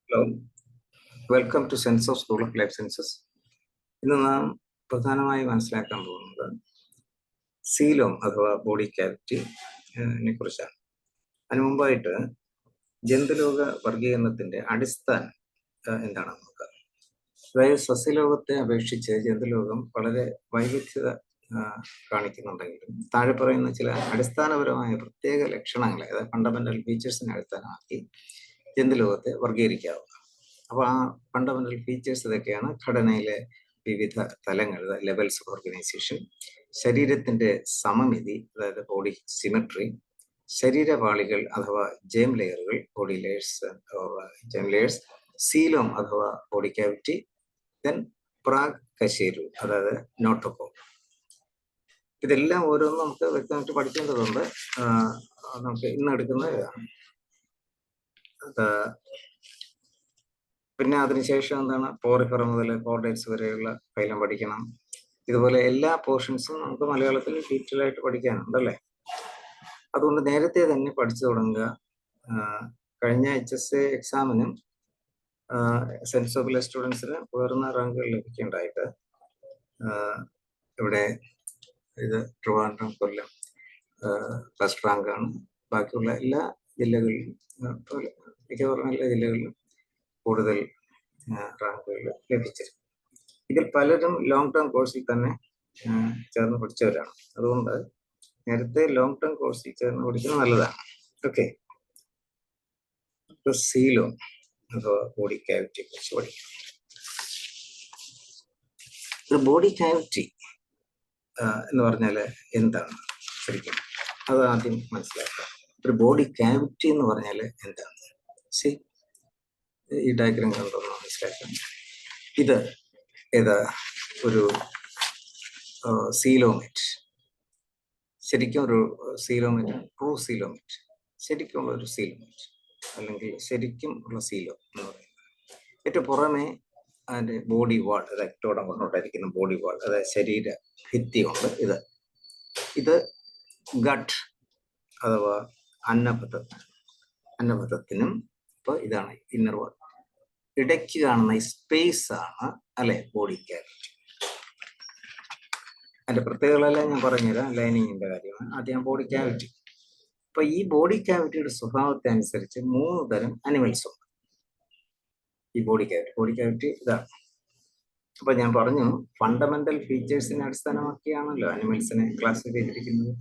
Hello, welcome to sense of school of life sciences. ഇന്ന് നാം പ്രധാനമായി മനസ്സിലാക്കാൻ പോകുന്നത് സീലോം അഥവാ ബോഡി ക്യാവിറ്റിനെ കുറിച്ചാണ്. അതിനു മുമ്പായിട്ട് ജന്തുലോക വർഗീകരണത്തിന്റെ അടിസ്ഥാനം എന്താണെന്ന് നോക്കാം. അതായത് സസ്യലോകത്തെ അപേക്ഷിച്ച് ജന്തുലോകം വളരെ വൈവിധ്യത കാണിക്കുന്നുണ്ടെങ്കിലും താഴെ പറയുന്ന ചില അടിസ്ഥാനപരമായ പ്രത്യേക ലക്ഷണങ്ങളെ, അതായത് ഫണ്ടമെന്റൽ ഫീച്ചേഴ്സിനെ അടിസ്ഥാനമാക്കി ജന്തുലോകത്തെ വർഗീകരിക്കാവുന്നതാണ്. അപ്പോൾ ആ ഫണ്ടമെന്റൽ ഫീച്ചേഴ്സ് ഇതൊക്കെയാണ്: ഘടനയിലെ വിവിധ തലങ്ങൾ, ലെവൽസ് ഓഫ് ഓർഗനൈസേഷൻ; ശരീരത്തിന്റെ സമമിതി, അതായത് ബോഡി സിമെട്രി; ശരീരപാളികൾ അഥവാ ജേം ലെയറുകൾ, body layers germ layers; coelom അഥവാ ബോഡി ക്യാവിറ്റി; ദെൻ പ്രാഗ് കശേരു, അതായത് നോട്ടോകോം. ഇതെല്ലാം ഓരോന്നും നമുക്ക് വ്യക്തമായിട്ട് പഠിക്കേണ്ടതുണ്ട്. നമുക്ക് ഇന്ന് എടുക്കുന്ന പിന്നെ അതിനുശേഷം എന്താണ്, പോറിഫെറ മുതൽ കോർഡേറ്റ്സ് വരെയുള്ള ഫൈലം പഠിക്കണം. ഇതുപോലെ എല്ലാ പോർഷൻസും നമുക്ക് മലയാളത്തിൽ ഡീറ്റെയിൽ ആയിട്ട് പഠിക്കാനുണ്ടല്ലേ. അതുകൊണ്ട് നേരത്തെ തന്നെ പഠിച്ചു തുടങ്ങുക. കഴിഞ്ഞ HSA എക്സാമിനും സെൻസ് ഓഫ് സ്റ്റുഡൻസിന് ഉയർന്ന റാങ്കുകൾ ലഭിക്കേണ്ടായിട്ട് ഇവിടെ ഇത് ട്രിവാൻഡ്രം, കൊല്ലം ഫസ്റ്റ് റാങ്കാണ്. ബാക്കിയുള്ള എല്ലാ ജില്ലകളിലും, മിക്കവാറും എല്ലാ ജില്ലകളിലും കൂടുതൽ റാങ്കുകൾ ലഭിച്ചിരുന്നു. ഇതിൽ പലരും ലോങ് ടേം കോഴ്സിൽ തന്നെ ചേർന്ന് പഠിച്ചവരാണ്. അതുകൊണ്ട് നേരത്തെ ലോങ് ടേം കോഴ്സിൽ ചേർന്ന് പഠിക്കുന്നത് നല്ലതാണ്. ഓക്കെ, സീലോം അഥവാ ബോഡി ക്യാവിറ്റിയെ കുറിച്ച് പഠിക്കാം. ഒരു ബോഡി ക്യാവിറ്റി എന്ന് പറഞ്ഞാൽ എന്താണ് ശരിക്കും, അത് ആദ്യം മനസ്സിലാക്കാം. ഒരു ബോഡി ക്യാവിറ്റി എന്ന് പറഞ്ഞാൽ എന്താണ്? ഈ ഡയഗ്രം കണ്ടൊന്ന് മനസ്സിലാക്കാം. ഇത് ഏതാ ഒരു സീലോമേറ്റ്, ശരിക്കും ഒരു സീലോമേറ്റ്, ട്രൂ സീലോമേറ്റ്, ശരിക്കുമുള്ള ഒരു സീലോമേറ്റ്, അല്ലെങ്കിൽ ശരിക്കും ഉള്ള സീലോ എന്ന് പറയുന്നത്. ഏറ്റവും പുറമെ അതിൻ്റെ ബോഡി വാൾ, അത് എക്ടോടം കൊണ്ടുണ്ടായിരിക്കുന്ന ബോഡി വാൾ, അതായത് ശരീര ഭിത്തി കൊണ്ട് ഇത് ഗട്ട് അഥവാ അന്നപഥത്തിനും ഇപ്പോൾ ഇതാണ് ഇന്നർ വാൾ, ഇടയ്ക്ക് കാണുന്ന ഈ സ്പേസ് ആണ് അല്ലെ ബോഡി ക്യാവിറ്റി. അതിന്റെ പ്രത്യേകതകളെല്ലാം ഞാൻ പറഞ്ഞുതരാം. ലൈനിങ്ങിന്റെ കാര്യമാണ് ആദ്യം ബോഡി ക്യാവിറ്റി. അപ്പൊ ഈ ബോഡി ക്യാവിറ്റിയുടെ സ്വഭാവത്തെ അനുസരിച്ച് 3 തരം അനിമൽസ് ഉണ്ട്. ഈ ബോഡി ക്യാവിറ്റി ഇതാണ്. അപ്പൊ ഞാൻ പറഞ്ഞു, ഫണ്ടമെന്റൽ ഫീച്ചേഴ്സിനെ അടിസ്ഥാനമാക്കിയാണല്ലോ അനിമൽസിനെ ക്ലാസിഫൈ ചെയ്തിരിക്കുന്നത്.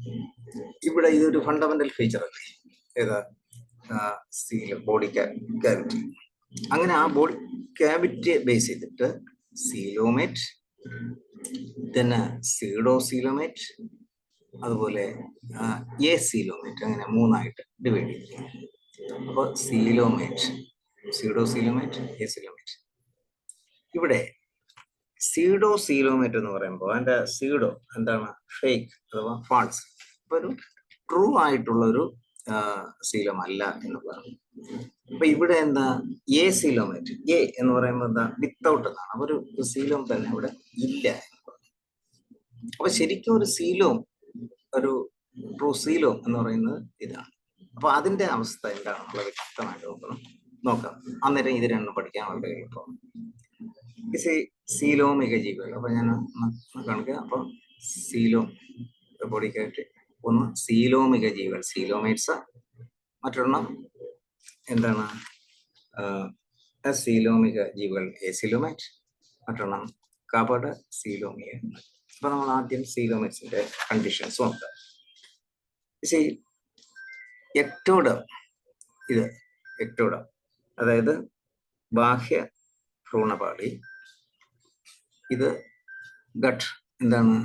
ഇവിടെ ഇതൊരു ഫണ്ടമെന്റൽ ഫീച്ചർ അല്ലേ, ഏതാ ബോഡി ക്യാവിറ്റി. അങ്ങനെ ആ ബോഡി ക്യാവിറ്റിയെ ബേസ് ചെയ്തിട്ട് സീലോമേറ്റ്, പിന്നെ സീഡോസീലോമേറ്റ്, അതുപോലെ സീലോമേറ്റ്, അങ്ങനെ 3ആയിട്ട് ഡിവൈഡ് ചെയ്തിരിക്കുന്നു. അപ്പോൾ സീലോമേറ്റ്, സീഡോസീലോമേറ്റ്, സീലോമേറ്റ്. ഇവിടെ സീഡോസീലോമേറ്റ് എന്ന് പറയുമ്പോൾ അതിന്റെ സീഡോ എന്താണ്? ഫേക്ക് അഥവാ ഫാൾസ്. അപ്പൊ ഒരു ട്രൂ ആയിട്ടുള്ള ഒരു സീലം അല്ല എന്നുള്ളതാണ്. അപ്പൊ ഇവിടെ എന്താ? സീലോമേറ്റ്, എന്ന് പറയുമ്പോൾ എന്താ? വിത്തൗട്ട് എന്നാണ്. അപ്പൊ ഒരു സീലോം തന്നെ ഇവിടെ ഇല്ല. അപ്പൊ ശരിക്കും ഒരു സീലോം, ഒരു ട്രൂ സീലോം എന്ന് പറയുന്നത് ഇതാണ്. അപ്പൊ അതിന്റെ അവസ്ഥ എന്താണെന്നുള്ളത് വ്യക്തമായിട്ട് നോക്കാം. അന്നേരം ഇത് രണ്ടും പഠിക്കാൻ വളരെ എളുപ്പമാണ്. സീലോമിക ജീവികൾ. അപ്പൊ ഞാൻ കാണിക്കാം. അപ്പൊ സീലോം ബോഡി ക്യാവിറ്റി, ഒന്ന് സീലോമിക ജീവികൾ, സീലോമേറ്റ്സ്. മറ്റൊരെണ്ണം എന്താണ്? സീലോമിക ജീവികൾ, സീലോമേറ്റ്. മറ്റൊരെണ്ണം കപട സീലോമിക. അപ്പൊ നമ്മൾ ആദ്യം സീലോമേറ്റ്സിന്റെ കണ്ടീഷൻസ് നോക്കാം. എക്ടോഡം, ഇത് എക്ടോഡം, അതായത് ബാഹ്യ ഭ്രൂണപാളി. ഇത് ഗട്ട്, എന്താണ്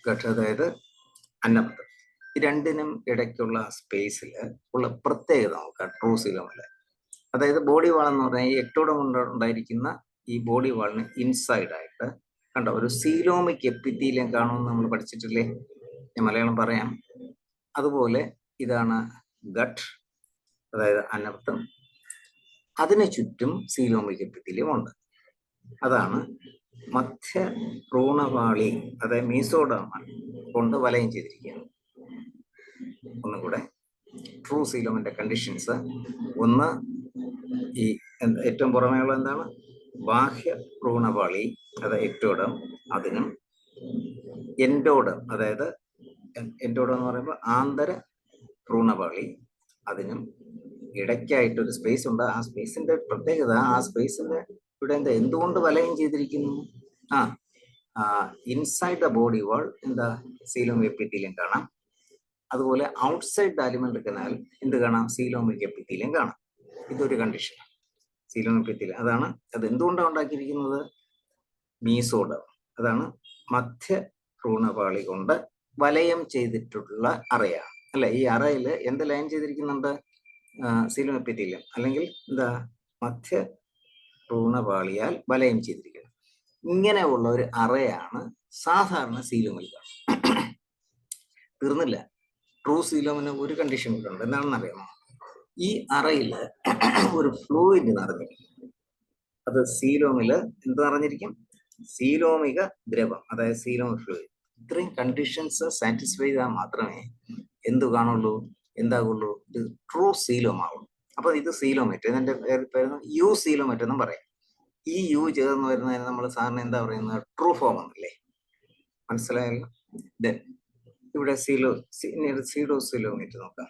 ഗട്ട്? അതായത് അന്നപഥം. ഈ രണ്ടിനും ഇടയ്ക്കുള്ള സ്പേസിൽ ഉള്ള പ്രത്യേകത നോക്കാം ട്രൂ സീലോമില്. അതായത് ബോഡി വാൾ എന്ന് പറഞ്ഞാൽ ഈ എക്ടോഡം കൊണ്ട് ഉണ്ടായിരിക്കുന്ന ഈ ബോഡി വാളിന് ഇൻസൈഡ് ആയിട്ട് കണ്ടോ ഒരു സീലോമിക് എപ്പിത്തീലിയം കാണുമെന്ന് നമ്മൾ പഠിച്ചിട്ടില്ലേ? ഞാൻ മലയാളം പറയാം. അതുപോലെ ഇതാണ് ഗട്ട്, അതായത് അന്നപഥം. അതിന് ചുറ്റും സീലോമിക് എപ്പിത്തീലിയം ഉണ്ട്. അതാണ് മധ്യ ഭ്രൂണപാളി, അതായത് മീസോഡേർമ കൊണ്ട് വലയം ചെയ്തിരിക്കുകയാണ്. ഒന്നും കൂടെ ട്രൂ സീലോമിന്റെ കണ്ടീഷൻസ്: ഒന്ന് ഈ ഏറ്റവും പുറമേയുള്ള എന്താണ്? ബാഹ്യ ഭ്രൂണപാളി, അത് എക്ടോഡം, അതിനും എൻഡോഡം, അതായത് എൻഡോഡം എന്ന് പറയുമ്പോൾ ആന്തര ഭ്രൂണപാളി, അതിനും ഇടയ്ക്കായിട്ടൊരു സ്പേസ് ഉണ്ട്. ആ സ്പേസിന്റെ പ്രത്യേകത, ആ സ്പേസിന്റെ ഇവിടെ എന്തുകൊണ്ട് വലയം ചെയ്തിരിക്കുന്നു? ഇൻസൈഡ് ദ ബോഡി വാൾ എന്താ? സീലോം എപ്പിത്തീലിയം കാണാം. അതുപോലെ ഔട്ട്സൈഡ് ദ അലിമെന്ററി കനാൽ എന്ത് കാണാം? സീലോമിക് എപ്പിത്തീലിയം കാണാം. ഇതൊരു കണ്ടീഷൻ, സീലോം എപ്പിത്തീലിയം. അതാണ് അത് എന്തുകൊണ്ടാണ് ഉണ്ടാക്കിയിരിക്കുന്നത്? മീസോഡം, അതാണ് മധ്യ ഭ്രൂണപാളി കൊണ്ട് വലയം ചെയ്തിട്ടുള്ള അറയാണ് അല്ലെ. ഈ അറയിൽ എന്ത് ലൈൻ ചെയ്തിരിക്കുന്നുണ്ട്? സീലോം എപ്പിത്തീലിയം, അല്ലെങ്കിൽ എന്താ? മധ്യ ഭ്രൂണപാളിയാൽ വലയം ചെയ്തിരിക്കുന്നത്. ഇങ്ങനെയുള്ള ഒരു അറയാണ് സാധാരണ സീലോമിൽ കാണുന്നത്. തീർന്നില്ല, ട്രൂ സീലോമിന് ഒരു കണ്ടീഷൻ കൂടെ ഉണ്ട്. എന്താണെന്ന് അറിയാമോ? ഈ അറയിൽ ഒരു ഫ്ലൂയിഡ് നിറഞ്ഞിരിക്കും. അത് സീലോമില് എന്ത് നിറഞ്ഞിരിക്കും? സീലോമിക ദ്രവം, അതായത് സീലോമിക് ഫ്ലൂയിഡ്. ഇത്രയും കണ്ടീഷൻസ് സാറ്റിസ്ഫൈ ചെയ്താൽ മാത്രമേ എന്തു കാണുള്ളൂ, എന്താകുള്ളൂ? ഇത് ട്രൂ സീലോം ആവുള്ളൂ. അപ്പൊ ഇത് സീലോമേറ്റ്, ഇതിന്റെ പേര് യു സീലോമേറ്റ് എന്നും പറയാം. ഈ യു ചേർന്ന് വരുന്നതിന് നമ്മൾ സാറിന് എന്താ പറയുന്നത്? ട്രൂ ഫോം ആണല്ലേ. മനസ്സിലായല്ലോ? ഇവിടെ സീഡോ സീലോമേറ്റ് നോക്കാം.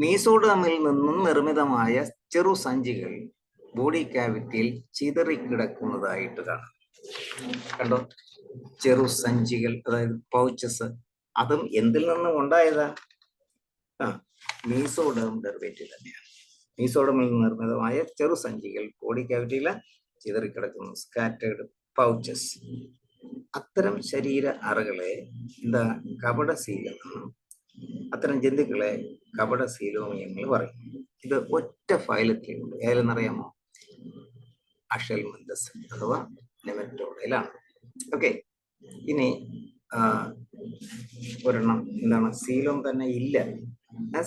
മീസോഡമിൽ നിന്നും നിർമ്മിതമായ ചെറു സഞ്ചികൾ ബോഡി കാവിറ്റിയിൽ ചിതറിക്കിടക്കുന്നതായിട്ട് കാണാം. കണ്ടോ? ചെറു സഞ്ചികൾ, അതായത് പൗച്ചസ്. അതും എന്തിൽ നിന്നും ഉണ്ടായതാ? മീസോഡം ഡെറിവേറ്റീവ് തന്നെയാണ്. മീസോഡമിൽ നിന്ന് നിർമ്മിതമായ ചെറു സഞ്ചികൾ ബോഡി കാവിറ്റിയിൽ ചിതറിക്കിടക്കുന്നു, സ്കാറ്റേർഡ് പൗച്ചസ്. അത്തരം ശരീര അറകളെ എന്താ? കപട സീലമെന്നും അത്തരം ജന്തുക്കളെ കപട സീലോമിയങ്ങൾ പറയും. ഇത് ഒറ്റ ഫൈലത്തിലേ ഉള്ളൂ. ഏതെന്നറിയാമോ? അഷൽമന്തസ് അഥവാ നെമറ്റോഡയിലാണ്. ഓക്കെ, ഇനി ഒരെണ്ണം എന്താണ്? സീലോം തന്നെ ഇല്ല,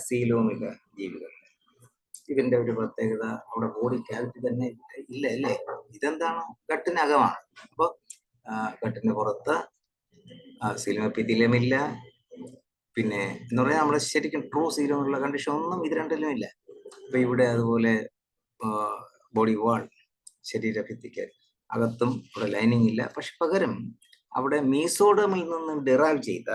സീലോമിക ജീവികൾ. ഇതിന്റെ ഒരു പ്രത്യേകത, അവിടെ ബോഡി കാവിറ്റി തന്നെ ഇല്ല അല്ലേ. ഇതെന്താണ്? ഗട്ടിനകമാണ്. അപ്പൊ ഗട്ടിന് പുറത്ത് സീലോം എപ്പിത്തീലിയം ഇല്ല. പിന്നെ എന്ന് പറഞ്ഞാൽ നമ്മളെ ശരിക്കും ട്രൂ സീലോമുള്ള കണ്ടീഷൻ ഒന്നും ഇത് രണ്ടിലും ഇല്ല. അപ്പൊ ഇവിടെ അതുപോലെ ബോഡി വാൾ, ശരീരഭിത്തിക്ക് അകത്തും അവിടെ ലൈനിങ് ഇല്ല. പക്ഷെ പകരം അവിടെ മീസോഡമിൽ നിന്ന് ഡിറൈവ് ചെയ്ത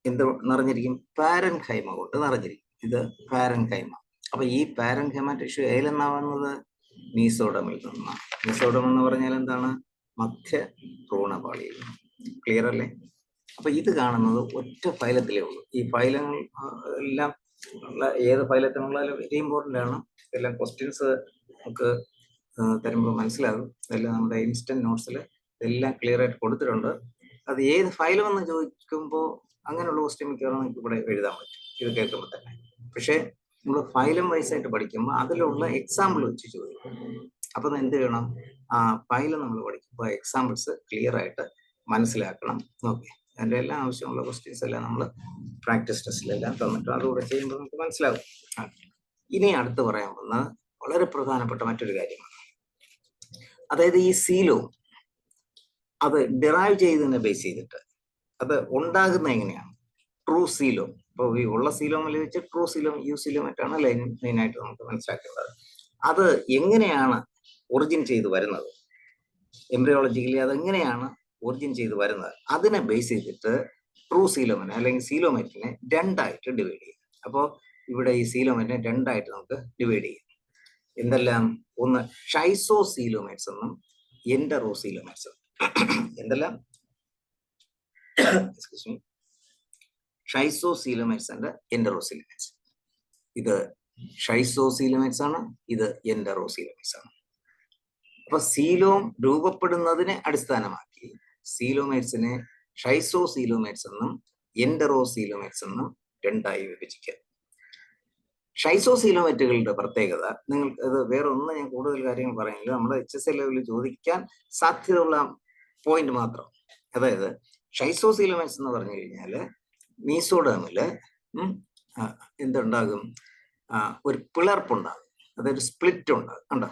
എന്ത് നിറഞ്ഞിരിക്കും? പാരൻഹൈമ കൊണ്ട് നിറഞ്ഞിരിക്കും. ഇത് പാരൻഹൈമ. അപ്പൊ ഈ പാരൻഹൈമ ടിഷ്യൂ ഏലെന്നാവുന്നത്? മീസോഡമിൽ നിന്നാണ്. മീസോഡം എന്ന് പറഞ്ഞാൽ എന്താണ്? മധ്യ ഭ്രൂണപാളിയിൽ. ക്ലിയർ അല്ലേ? അപ്പൊ ഇത് കാണുന്നത് ഒറ്റ ഫൈലത്തിലേ ഉള്ളൂ. ഈ ഫൈലങ്ങൾ എല്ലാം ഏത് ഫൈലത്തിനുള്ളാലും വെരി ഇമ്പോർട്ടൻ്റ് ആണ്. ഇതെല്ലാം ക്വസ്റ്റ്യൻസ് നമുക്ക് തരുമ്പോൾ മനസ്സിലാകും. ഇതെല്ലാം നമ്മുടെ ഇൻസ്റ്റന്റ് നോട്ട്സിൽ ഇതെല്ലാം ക്ലിയർ ആയിട്ട് കൊടുത്തിട്ടുണ്ട്. അത് ഏത് ഫൈലം എന്ന് ചോദിക്കുമ്പോൾ അങ്ങനെയുള്ള ക്വസ്റ്റ്യൻ മിക്കവാറും നമുക്ക് ഇവിടെ എഴുതാൻ പറ്റും, ഇത് കേൾക്കുമ്പോൾ തന്നെ. പക്ഷേ നമ്മൾ ഫൈലം വൈസായിട്ട് പഠിക്കുമ്പോൾ അതിലുള്ള എക്സാമ്പിൾ വെച്ച് ചോദിക്കും. അപ്പൊ എന്ത് ചെയ്യണം? ആ ഫൈലം നമ്മൾ പഠിക്കുമ്പോൾ എക്സാമ്പിൾസ് ക്ലിയർ ആയിട്ട് മനസ്സിലാക്കണം. ഓക്കെ, അതിൻ്റെ എല്ലാം ആവശ്യമുള്ള ക്വസ്റ്റ്യൻസ് എല്ലാം നമ്മൾ പ്രാക്ടീസ് ടെസ്റ്റിലെല്ലാം തന്നിട്ട് അതുകൂടെ ചെയ്യുമ്പോൾ നമുക്ക് മനസ്സിലാകും. ഇനി അടുത്ത് പറയാൻ പോകുന്നത് വളരെ പ്രധാനപ്പെട്ട മറ്റൊരു കാര്യമാണ്. അതായത് ഈ സീലോ അത് ഡിറൈവ് ചെയ്തതിനെ ബേസ് ചെയ്തിട്ട് അത് ഉണ്ടാകുന്ന എങ്ങനെയാണ്? ട്രൂ സീലോ. ഇപ്പോൾ ഈ ഉള്ള സീലോമിൽ വെച്ച് ട്രൂ സീലോം യു സീലോമായിട്ടാണ് മെയിനായിട്ട് നമുക്ക് മനസ്സിലാക്കേണ്ടത്. അത് എങ്ങനെയാണ് ഒറിജിൻ ചെയ്ത് വരുന്നത്? എംബ്രിയോളജിക്കലി അതെങ്ങനെയാണ് ഒറിജിൻ ചെയ്ത് വരുന്നത്? അതിനെ ബേസ് ചെയ്തിട്ട് ട്രൂ സീലോമിനെ അല്ലെങ്കിൽ സീലോമേറ്റിനെ രണ്ടായിട്ട് ഡിവൈഡ് ചെയ്യും. അപ്പോൾ ഇവിടെ ഈ സീലോമേറ്റിനെ രണ്ടായിട്ട് നമുക്ക് ഡിവൈഡ് ചെയ്യും. എന്തെല്ലാം? ഒന്ന് ഷൈസോ സീലോമേറ്റ്സ് എന്നും എൻഡറോ സീലോമേറ്റ്സ്. എന്തെല്ലാം? Excuse me, schizocoelomates and enterocoelomates. ഇത് ഷൈസോ സീലോമേറ്റ്സ് ആണ്, ഇത് എൻഡറോ സീലോമേറ്റ്സ് ആണ്. അപ്പൊ സീലോം രൂപപ്പെടുന്നതിനെ അടിസ്ഥാനമാക്കി സീലോമേറ്റ്സിനെ ഷൈസോ സീലോമേറ്റ്സ് എന്നും എൻഡറോ സീലോമേറ്റ്സ് എന്നും രണ്ടായി വിഭജിക്കാം. ഷൈസോ സീലോമേറ്റുകളുടെ പ്രത്യേകത, നിങ്ങൾക്ക് അത് വേറെ ഒന്നും ഞാൻ കൂടുതൽ കാര്യങ്ങൾ പറയുന്നില്ല, നമ്മുടെ HSL ലെവലിൽ ചോദിക്കാൻ സാധ്യതയുള്ള പോയിന്റ് മാത്രം. അതായത് ഷൈസോ സീലോമേറ്റ്സ് എന്ന് പറഞ്ഞു കഴിഞ്ഞാൽ മീസോഡേമില് എന്തുണ്ടാകും? ഒരു പിളർപ്പുണ്ടാകും, അതായത് സ്പ്ലിറ്റ് ഉണ്ടാകും. കണ്ടോ?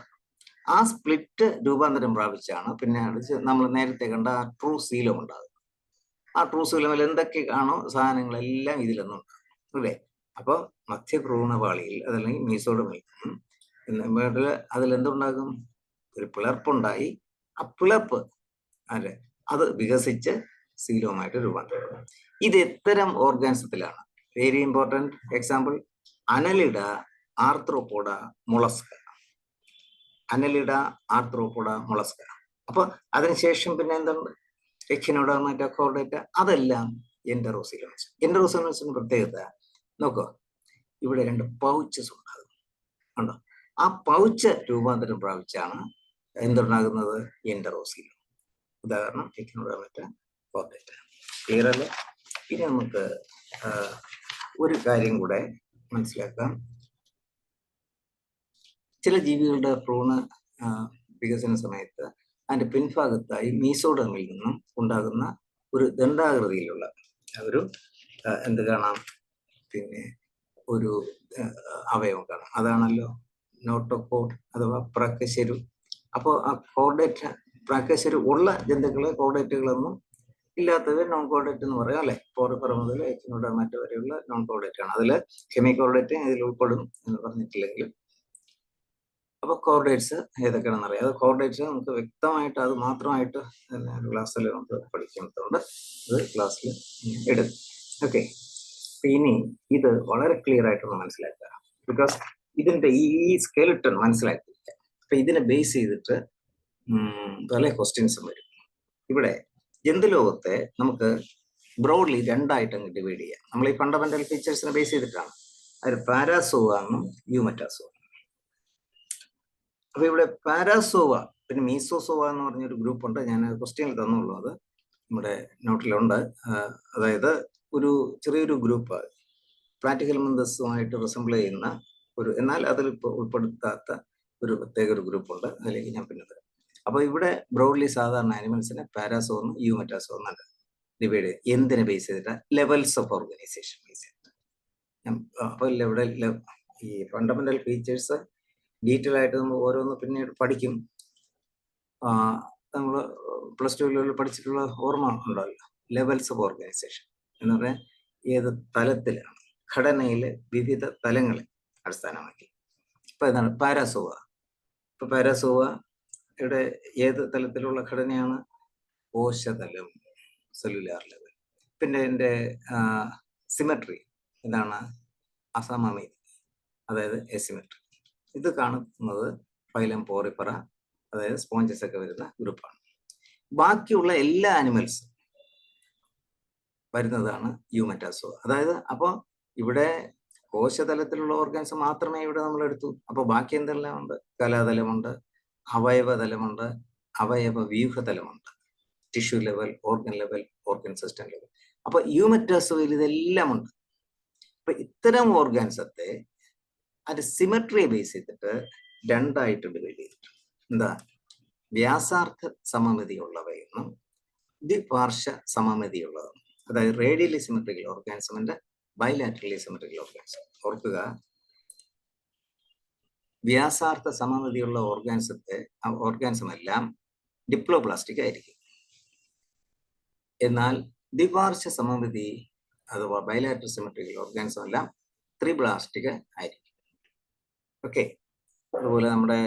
ആ സ്പ്ലിറ്റ് രൂപാന്തരം പ്രാപിച്ചാണ് പിന്നെ നമ്മൾ നേരത്തെ കണ്ട ആ ട്രൂ സീലോം ഉണ്ടാകും. ആ ട്രൂ സീലോമിൽ എന്തൊക്കെ കാണോ സാധനങ്ങളെല്ലാം ഇതിലൊന്നും ഉണ്ടാകും അല്ലേ. അപ്പോൾ മധ്യഭ്രൂണപാളിയിൽ അതല്ലെങ്കിൽ മീസോഡമിൽ അതിലെന്തുണ്ടാകും? ഒരു പിളർപ്പുണ്ടായി. ആ പിളർപ്പ് അത് വികസിച്ച് സീലോമായിട്ട് രൂപാന്തരപ്പെടും. ഇത് എത്തരം ഓർഗാനിസത്തിലാണ്? Very important example, Annelida, Arthropoda, Mollusca. Annelida, Arthropoda, Mollusca. അപ്പൊ അതിനുശേഷം പിന്നെ എന്തുണ്ട്? എക്സിനോഡർമ, കോർഡേറ്റ, അതെല്ലാം എൻഡറോസീലോമസ്. എൻഡറോസീലോമസിന്റെ പ്രത്യേകത നോക്കൂ, ഇവിടെ 2 പൗച്ചസ് ഉണ്ടാകും. ഉണ്ടോ? ആ പൗച്ച് രൂപാന്തരം പ്രാപിച്ചാണ് എന്തുണ്ടാകുന്നത്? എൻഡറോസീലോം. ഉദാഹരണം എക്സിനോഡർമ, കോർഡേറ്റ. ക്ലിയർ അല്ലേ? ഇനി നമുക്ക് ഒരു കാര്യം കൂടെ മനസ്സിലാക്കാം. ചില ജീവികളുടെ ഭ്രൂണ വികസന സമയത്ത് അതിന്റെ പിൻഭാഗത്തായി മീസോഡർമിൽ നിന്നും ഉണ്ടാകുന്ന ഒരു ദണ്ഡാകൃതിയിലുള്ള ഒരു എന്ത് കാണാം? പിന്നെ ഒരു അവയവം കാണാം. അതാണല്ലോ നോട്ടോകോഡ് അഥവാ പ്രാക്കശരു. അപ്പോൾ ആ കോർഡേറ്റ, പ്രാക്കശരു ഉള്ള ജന്തുക്കളെ കോർഡേറ്റുകളൊന്നും, ഇല്ലാത്തവർ നോൺ കോർഡേറ്റ് എന്ന് പറയാം അല്ലെ. പോറിഫറ മുതൽ എക്സിനോഡർമ വരെയുള്ള നോൺ കോർഡേറ്റ് ആണ്. അതിൽ ഹെമി കോർഡേറ്റ് ഇതിൽ ഉൾപ്പെടും എന്ന് പറഞ്ഞിട്ടില്ലെങ്കിലും. അപ്പൊ കോർഡേറ്റ്സ് ഏതൊക്കെയാണെന്ന് അറിയാം. അത് കോർഡേറ്റ്സ് നമുക്ക് വ്യക്തമായിട്ട് അത് മാത്രമായിട്ട് ക്ലാസ്സിൽ നമുക്ക് പഠിക്കേണ്ടതുണ്ട്. അത് ക്ലാസ്സിൽ എടുക്കും. ഓക്കെ, ഇനി ഇത് വളരെ ക്ലിയർ ആയിട്ടൊന്ന് മനസ്സിലാക്കുക. ബിക്കോസ് ഇതിന്റെ ഈ സ്കെലിട്ടൺ മനസ്സിലാക്കിയില്ല. അപ്പൊ ഇതിനെ ബേസ് ചെയ്തിട്ട് പല ക്വസ്റ്റ്യൻസും വരും. ഇവിടെ ജന്തുലോകത്തെ നമുക്ക് ബ്രോഡ്ലി 2 ആയിട്ട് അങ്ങ് ഡിവൈഡ് ചെയ്യാം. നമ്മൾ ഈ ഫണ്ടമെന്റൽ ഫീച്ചേഴ്സിനെ ബേസ് ചെയ്തിട്ടാണ്. അതിൽ പാരാസോവ എന്നും യൂമെറ്റാസോവ. അപ്പൊ ഇവിടെ പാരാസോവ പിന്നെ മീസോസോവ എന്ന് പറഞ്ഞൊരു ഗ്രൂപ്പ് ഉണ്ട്. ഞാൻ ക്വസ്റ്റ്യനിൽ തന്നുള്ളൂ, അത് നമ്മുടെ നോട്ടിലുണ്ട്. അതായത് ഒരു ചെറിയൊരു ഗ്രൂപ്പ് പ്ലാറ്റിഹെൽമിന്തസുമായിട്ട് റിസംബിൾ ചെയ്യുന്ന ഒരു, എന്നാൽ അതിൽ ഉൾപ്പെടുത്താത്ത ഒരു പ്രത്യേക ഒരു ഗ്രൂപ്പുണ്ട്. അതിലേക്ക് ഞാൻ പിന്നെ തരാം. അപ്പൊ ഇവിടെ ബ്രോഡ്ലി സാധാരണ ആനിമൽസിനെ പാരാസോ എന്നും യൂമെറ്റാസോ എന്നുണ്ട് ഡിവൈഡ് ചെയ്ത്. എന്തിനെ ബേസ് ചെയ്തിട്ട്? ലെവൽസ് ഓഫ് ഓർഗനൈസേഷൻ ബേസ് ചെയ്തിട്ട്. അപ്പൊ ഇവിടെ ഈ ഫണ്ടമെന്റൽ ഫീച്ചേഴ്സ് ഡീറ്റെയിൽ ആയിട്ട് നമ്മൾ ഓരോന്ന് പിന്നീട് പഠിക്കും. നമ്മൾ +2 പഠിച്ചിട്ടുള്ള ഓർമ്മ ഉണ്ടല്ലോ, ലെവൽസ് ഓഫ് ഓർഗനൈസേഷൻ എന്ന് പറഞ്ഞാൽ ഏത് തലത്തിലാണ്, ഘടനയിലെ വിവിധ തലങ്ങളെ അടിസ്ഥാനമാക്കി. ഇപ്പൊ എന്താണ് പാരാസോവ? ഇപ്പൊ പാരാസോവ ഇവിടെ ഏത് തലത്തിലുള്ള ഘടനയാണ്? കോശതലം, സെല്ലുലാർ ലെവൽ. പിന്നെ എൻ്റെ സിമെട്രി എന്താണ്? അസമമിതി, അതായത് എസിമെട്രി. ഇത് കാണുന്നത് ഫൈലം പോറിഫറ, അതായത് സ്പോഞ്ചസ് ഒക്കെ വരുന്ന ഗ്രൂപ്പാണ്. ബാക്കിയുള്ള എല്ലാ ആനിമൽസും വരുന്നതാണ് യൂമെറ്റാസോ. അതായത് അപ്പോൾ ഇവിടെ കോശതലത്തിലുള്ള ഓർഗൻസ് മാത്രമേ ഇവിടെ നമ്മൾ എടുത്തു. അപ്പോൾ ബാക്കി എന്തെല്ലാം ഉണ്ട്? കലാതലമുണ്ട്, അവയവതലമുണ്ട്, അവയവ വ്യൂഹതലമുണ്ട്, tissue level, organ level, organ system level. അപ്പൊ യൂമെറ്റാസോയിൽ ഇതെല്ലാം ഉണ്ട്. അപ്പൊ ഇത്തരം ഓർഗാൻസത്തെ അതിന്റെ സിമെട്രിയെ ബേസ് ചെയ്തിട്ട് 2 ആയിട്ട് ഡിവൈഡ് ചെയ്തിട്ടുണ്ട്. എന്താ? വ്യാസാർത്ഥ സമമിതിയുള്ളവയെന്നും ദ്വിപാർശ്വ സമമിതിയുള്ളതെന്നും. അതായത് റേഡിയലി സിമെട്രിക്കൽ ഓർഗാനിസമിന്റെ ബൈലാറ്ററലി സിമെട്രിക്കൽ ഓർഗാനിസം. ഓർക്കുക, വ്യാസാർത്ഥ സമമിതിയുള്ള ഓർഗാനിസം എല്ലാം ഡിപ്ലോപ്ലാസ്റ്റിക് ആയിരിക്കും. എന്നാൽ ദ്വിപാർശ്വ സമമിതി അഥവാ ബൈലാറ്ററൽ സിമെട്രിക്കൽ ഓർഗാനിസം എല്ലാം ത്രിപ്ലാസ്റ്റിക് ആയിരിക്കും. ഓക്കെ, അതുപോലെ നമ്മുടെ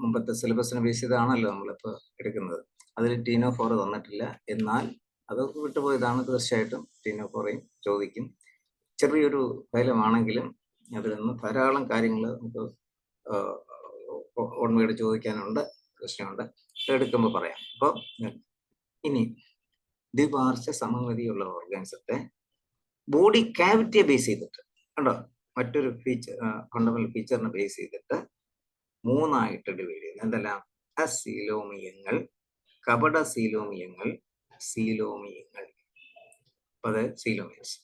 മുമ്പത്തെ സിലബസിനെ ബേസ് ചെയ്താണല്ലോ നമ്മളിപ്പോൾ എടുക്കുന്നത്. അതിൽ ടീനോഫോർ തന്നിട്ടില്ല, എന്നാൽ അത് വിട്ടുപോയതാണ്. തീർച്ചയായിട്ടും ടീനോഫോറയും ചോദിക്കും. ചെറിയൊരു ഫൈലമാണെങ്കിലും അതിൽ നിന്ന് ധാരാളം കാര്യങ്ങൾ നമുക്ക് ഓൺവേഡ് ചോദിക്കാനുണ്ട്, പ്രശ്നമുണ്ട്. എടുക്കുമ്പോൾ പറയാം. അപ്പോൾ ഇനി ദ്വിപാർശ്വ സമമിതിയുള്ള ഓർഗാനിസത്തെ ബോഡി കാവിറ്റിയെ ബേസ് ചെയ്തിട്ട് കണ്ടോ, മറ്റൊരു ഫീച്ചർ, ഫണ്ടമെന്റൽ ഫീച്ചറിനെ ബേസ് ചെയ്തിട്ട് 3 ആയിട്ട് ഡിവൈഡ് ചെയ്യുന്നത്. എന്തെല്ലാം? അസീലോമിയങ്ങൾ, കപട സീലോമിയങ്ങൾ, സീലോമിയങ്ങൾ. അത് സീലോമിയൻസ്.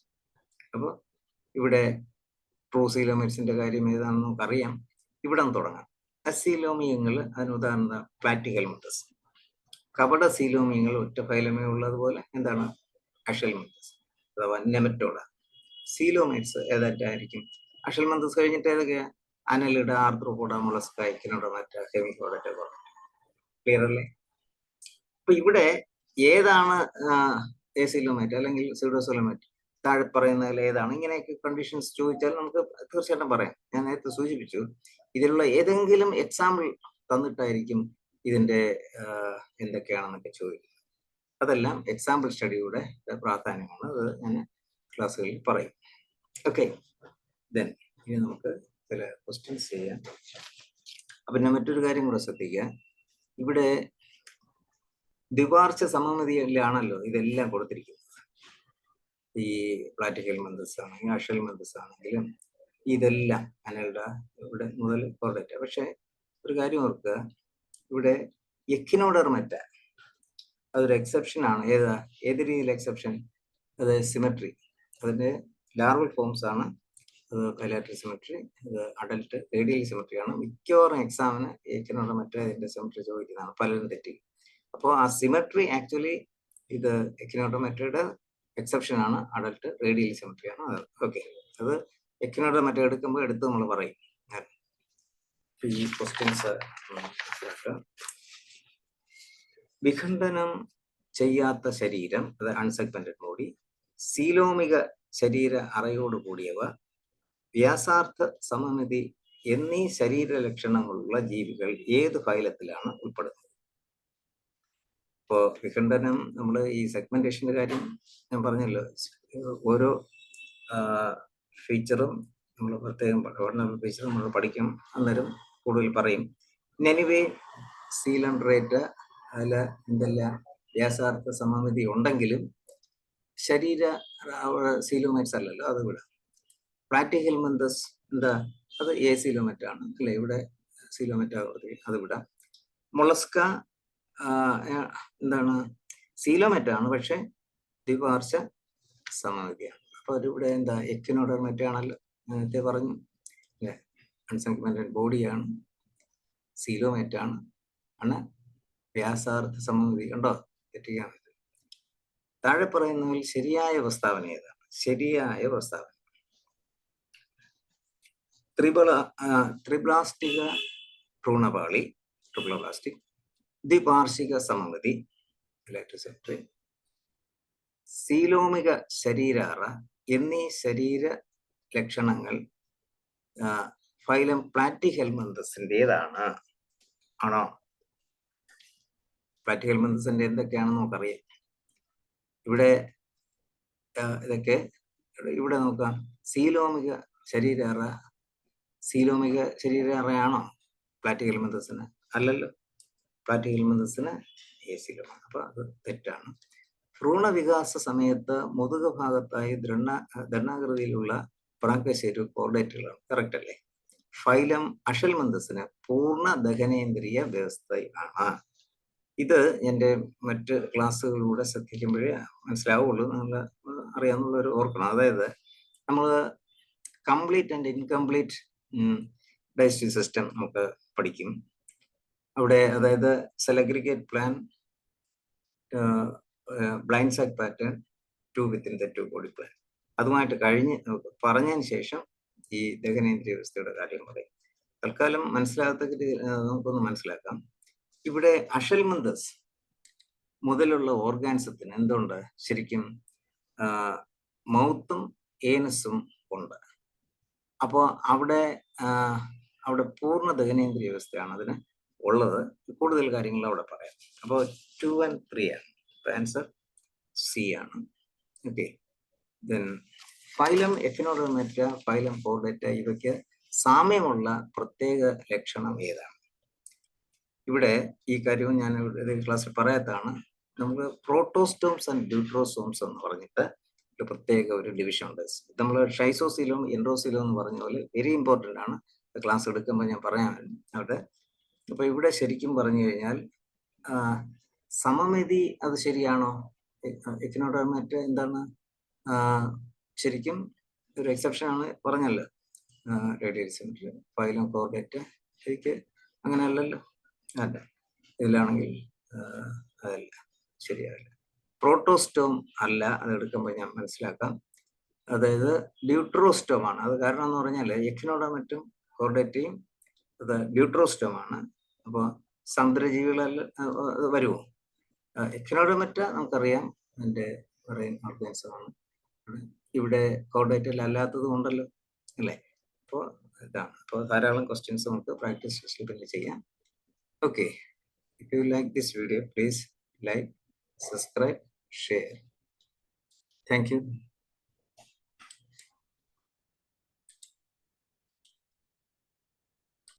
അപ്പോൾ ഇവിടെ പ്രോസീലോമിയൻസിന്റെ കാര്യം ഏതാണെന്ന് നമുക്കറിയാം. ഇവിടെ നിന്ന് തുടങ്ങാം. അസീലോമിയങ്ങൾ, അതിന് ഉദാഹരണം പ്ലാറ്റിഹെൽമിന്തസ്. കപട സീലോമിയങ്ങൾ ഒറ്റ ഫൈലമേ ഉള്ളതുപോലെ എന്താണ്? അഷൽമിന്തസ് അഥവാ നെമറ്റോഡ. സീലോമൈറ്റ്സ് ഏതായിട്ടായിരിക്കും? അഷൽമിന്തസ് കഴിഞ്ഞിട്ട് ഏതൊക്കെയാ? Annelida, Arthropoda, Mollusca, Echinodermata, Hemichordata. Clear അല്ലേ? അപ്പൊ ഇവിടെ ഏതാണ് എസിലോമൈറ്റ് അല്ലെങ്കിൽ സ്യൂഡോസോലോമൈറ്റ്? താഴെ പറയുന്നതിൽ ഏതാണ്? ഇങ്ങനെയൊക്കെ കണ്ടീഷൻസ് ചോദിച്ചാൽ നമുക്ക് തീർച്ചയായിട്ടും പറയാം. ഞാൻ നേരത്തെ സൂചിപ്പിച്ചു, ഇതിലുള്ള ഏതെങ്കിലും എക്സാമ്പിൾ തന്നിട്ടായിരിക്കും ഇതിന്റെ എന്തൊക്കെയാണെന്നൊക്കെ ചോദിക്കുന്നത്. അതെല്ലാം എക്സാമ്പിൾ സ്റ്റഡിയുടെ പ്രാധാന്യമാണ്. അത് ഞാൻ ക്ലാസ്സുകളിൽ പറയും. ഓക്കെ, ദെൻ ഇനി നമുക്ക് ചില ക്വസ്റ്റ്യൻസ് ചെയ്യാം. അപ്പൊ ഞാൻ മറ്റൊരു കാര്യം കൂടെ ശ്രദ്ധിക്കുക. ഇവിടെ ദ്വിപാർശ്വ സമമിതിയിലാണല്ലോ ഇതെല്ലാം കൊടുത്തിരിക്കുന്നത്. ഈ പ്രാക്ടിക്കൽ മെന്തസ് ആണെങ്കിലും അഷൽ മെന്തസ് ആണെങ്കിലും ഇതെല്ലാം അനൽഡ ഇവിടെ മുതൽ കോർഡേറ്റ. പക്ഷെ ഒരു കാര്യം ഓർക്കുക, ഇവിടെ എക്കിനോഡർമെറ്റ അതൊരു എക്സെപ്ഷൻ ആണ്. ഏത് രീതിയിൽ എക്സെപ്ഷൻ? അത് സിമെട്രി. അതിന്റെ ലാർവൽ ഫോംസ് ആണ്. അത് ബൈലാറ്ററൽ സിമെട്രി, അത് അഡൽട്ട് റേഡിയൽ സിമെട്രി ആണ്. മിക്കവാറും എക്സാമിന് എക്കിനോഡർമെറ്റ ഇതിന്റെ സിമെട്രി ചോദിക്കുന്നതാണ്, പലരും തെറ്റി. അപ്പോൾ ആ സിമെട്രി ആക്ച്വലി ഇത് എക്കിനോഡർമെറ്റയുടെ എക്സെപ്ഷൻ ആണ്, അഡൽട്ട് റേഡിയൽ സിമെട്രി ആണ്. ഓക്കെ, അത് എക്കിനോഡർമെറ്റ എടുക്കുമ്പോൾ എടുത്ത് നമ്മൾ പറയും. ഈ ക്വസ്റ്റ്യൻസ് വിഖണ്ഡനം ചെയ്യാത്ത ശരീരം, അത് അൺസെഗ്മെന്റഡ് ബോഡി, സീലോമിക ശരീര അറയോട് കൂടിയവ, വ്യാസാർത്ഥ സമമിതി എന്നീ ശരീര ലക്ഷണങ്ങളുള്ള ജീവികൾ ഏത് ഫൈലത്തിലാണ് ഉൾപ്പെടുന്നത്? ഇപ്പോ വിഖണ്ഡനം, നമ്മൾ ഈ സെഗ്മെന്റേഷന്റെ കാര്യം ഞാൻ പറഞ്ഞല്ലോ, ഓരോ ഫീച്ചറും നമ്മൾ പ്രത്യേകം ഫീച്ചർ നമ്മൾ പഠിക്കും, അന്നേരം കൂടുതൽ പറയും. എനിവേ സീലൻഡ്രേറ്റ് അതിൽ എന്തെല്ലാം വ്യാസാർത്ഥ സമമിതി ഉണ്ടെങ്കിലും ശരീര സീലോമേറ്റ്സ് അല്ലല്ലോ, അത് ഇവിടെ. പ്രാക്ടിക്കൽ മെന്തസ് എന്താ? അത് എ സീലോമേറ്റ് ആണ് അല്ലെ, ഇവിടെ സീലോമേറ്റ് അത് ഇവിടെ. മൊളസ്ക എന്താണ്? സീലോമേറ്റ് ആണ്, പക്ഷെ ദ്വിപാർശ്വ സമമിതിയാണ്. അപ്പൊ അതിവിടെ എന്താ? എക്കിനോഡർമെറ്റ് ആണല്ലോ, നേരത്തെ പറഞ്ഞു അല്ലെ. അൺസെഗ്മെന്റഡ് ബോഡിയാണ്, സീലോമേറ്റ് ആണ്, വ്യാസാർത്ഥ സമമിതി ഉണ്ടോ? തെറ്റിക്കാൻ പറ്റും. താഴെ പറയുന്നതിൽ ശരിയായ പ്രസ്താവന ഏതാണ്? ശരിയായ പ്രസ്താവന: ത്രിപ്ലാസ്റ്റിക ഭ്രൂണപാളി, ട്രിപ്ലോപ്ലാസ്റ്റിക്, ദ്വിപാർശ്വിക സമമിതി, സീലോമിക ശരീരാറ എന്നീ ശരീര ലക്ഷണങ്ങൾ ഫൈലം പ്ലാറ്റിഹെൽമന്തസിൻ്റെതാണ് ആണോ? പ്ലാറ്റിഹെൽമന്തസിന്റെ എന്തൊക്കെയാണെന്ന് നമുക്കറിയാം. ഇവിടെ ഇതൊക്കെ ഇവിടെ നോക്കാം. സീലോമിക ശരീരാറയാണോ പ്ലാറ്റിഹെൽമന്തസിന്? അല്ലല്ലോ, പ്ലാറ്റിഹെൽമന്തസിന് എ സീലോമാണ്. അപ്പൊ അത് തെറ്റാണ്. ഭ്രൂണവികാസ സമയത്ത് മുതുക ഭാഗത്തായി ദണ്ഡാകൃതിയിലുള്ള പ്രാഗ്ശേരു കോർഡേറ്റുകളാണ്. കറക്റ്റ് അല്ലേ? ഫൈലം അഷൽമന്തസിന് പൂർണ്ണ ദഹനേന്ദ്രിയ വ്യവസ്ഥയാണ്. ഇത് എൻ്റെ മറ്റ് ക്ലാസ്സുകളിലൂടെ ശ്രദ്ധിക്കുമ്പോഴേ മനസ്സിലാവുള്ളൂ, നിങ്ങൾ അറിയാവുന്നവർ ഓർക്കണം. അതായത് നമ്മൾ complete and incomplete digestive system നമുക്ക് പഠിക്കും അവിടെ. അതായത് cell aggregate plan, blind sac pattern, 2 within the 2 body plan, അതുമായിട്ട് പറഞ്ഞതിന് ശേഷം ഈ ദഹനേന്ദ്രിയ വ്യവസ്ഥയുടെ കാര്യം പറയും. തൽക്കാലം മനസ്സിലാകാത്ത നമുക്കൊന്ന് മനസ്സിലാക്കാം. ഇവിടെ അഷൽമന്തസ് മുതലുള്ള ഓർഗാൻസത്തിന് എന്തുണ്ട്? ശരിക്കും മൗത്തും ഏനസും ഉണ്ട്. അപ്പോൾ അവിടെ പൂർണ്ണ ദഹനേന്ദ്രിയ വ്യവസ്ഥയാണ് അതിന് ഉള്ളത്. കൂടുതൽ കാര്യങ്ങൾ അവിടെ പറയാം. അപ്പോൾ 2 and 3 ആണ്. ആൻസർ സി ആണ്. Okay, then phylum Echinodermata, phylum Chordata ഇവയ്ക്ക് സാമ്യമുള്ള പ്രത്യേക ലക്ഷണം ഏതാണ്? ഇവിടെ ഈ കാര്യവും ഞാൻ ക്ലാസ്സിൽ പറയാത്താണ്. നമുക്ക് പ്രോട്ടോസ്റ്റോംസ് ആൻഡ് ഡ്യൂട്രോസോംസ് എന്ന് പറഞ്ഞിട്ട് ഒരു പ്രത്യേക ഒരു ഡിവിഷൻ ഉണ്ട്. നമ്മൾ ഷൈസോസീലോം എൻഡോസീലോം എന്ന് പറഞ്ഞ പോലെ വെരി ഇമ്പോർട്ടൻ്റ് ആണ്. ക്ലാസ് എടുക്കുമ്പോൾ ഞാൻ പറയാൻ അവിടെ. അപ്പൊ ഇവിടെ ശരിക്കും പറഞ്ഞു കഴിഞ്ഞാൽ സമമിതി അത് ശരിയാണോ? എക്കിനോഡർമെറ്റ എന്താണ്? ശരിക്കും ഒരു എക്സെപ്ഷൻ ആണ് പറഞ്ഞല്ലോ, റേഡിയൽ സിമെട്രി. ഫൈലം കോർഡേറ്റ ശരിക്ക് അങ്ങനെ അല്ലല്ലോ. അല്ല, ഇതിലാണെങ്കിൽ അതല്ല, ശരിയാവില്ല. പ്രോട്ടോസ്റ്റോം അല്ല, അത് എടുക്കുമ്പോൾ ഞാൻ മനസ്സിലാക്കാം. അതായത് ഡ്യൂട്രോസ്റ്റോം ആണ്. അത് കാരണം എന്ന് പറഞ്ഞാൽ എക്കിനോഡർമെറ്റും കോർഡേറ്റയും അത് ഡ്യൂട്രോസ്റ്റോം ആണ്. അപ്പോൾ സമുദ്രജീവികളല്ല വരുമോ? എക്കിനോഡർമെറ്റ നമുക്കറിയാം, അതിൻ്റെ മെറൈൻ ഓർഗാനിസം ആണ്. ഇവിടെ കോർഡേറ്റൽ അല്ലാത്തത് കൊണ്ടല്ലോ അല്ലേ? അപ്പോൾ ഇതാണ്. അപ്പോൾ ധാരാളം ക്വസ്റ്റ്യൻസ് നമുക്ക് പ്രാക്ടീസ് ടെസ്റ്റിൽ പിന്നെ ചെയ്യാം. Okay, if you like this video please like, subscribe, share. Thank you.